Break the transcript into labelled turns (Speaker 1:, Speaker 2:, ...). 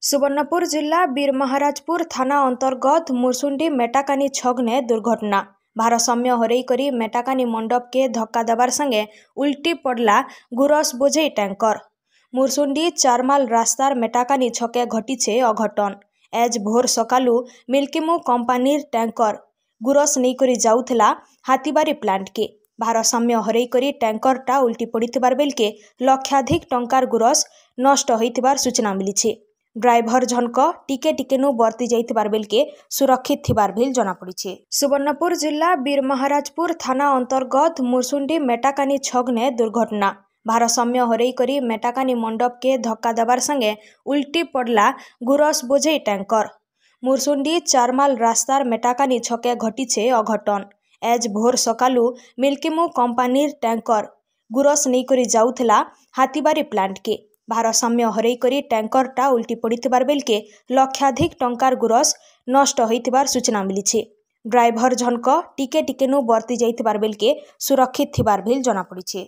Speaker 1: सुवर्णपुर जिला बीरमहाराजपुर थाना अंतर्गत मुरसुंडी मेटाकानी छगने दुर्घटना। भारसाम्य हरई करी मेटाकानी मंडप के धक्का देवार संगे उल्टी पड़ला गुरस बोझई टैंकर। मुरसुंडी चारमाल रास्तार मेटाकानी छके घटीचे अघटन। एज भोर सकालू मिल्कीमू कंपानीर टैंकर गुरस नहीं करी जाउथला हाथीबारी प्लांट के। भारसाम्य हरई करी टैंकरटा उल्टी पड़िथिबार बेलके लक्षाधिक टंकार गुरस नष्ट होइथिबार सूचना मिली। ड्राइवर जनक टिके टिकेनु बर्ती जाइथिबार बेलके सुरक्षित थिबार भेल जना पड़िछि। सुवर्णपुर जिला बीरमहाराजपुर थाना अंतर्गत मुरसुंडी मेटाकानी छगने दुर्घटना। भारसाम्य हरई करी मेटाकानी मंडप के धक्का देवार संगे उल्टी पड़ला गुरस बोझई टैंकर। मुरसुंडी चारमाल रास्तार मेटाकानी छके घटीचे अघटन। एज भोर सकालू मिल्कीमू कंपानीर टैंकर गुरस नहीं करी जाउथला हाथीबारी प्लांट के। भारसाम्य हरई करी टैंकरटा उल्टी पड़िथिबार बेलके लक्षाधिक टंकार गुरस नष्ट होइथिबार सूचना मिली। ड्राइवर जनक टिके टिकेनु बर्ती जाइथिबार बेलके सुरक्षित थिबार भेल जना पड़िछि।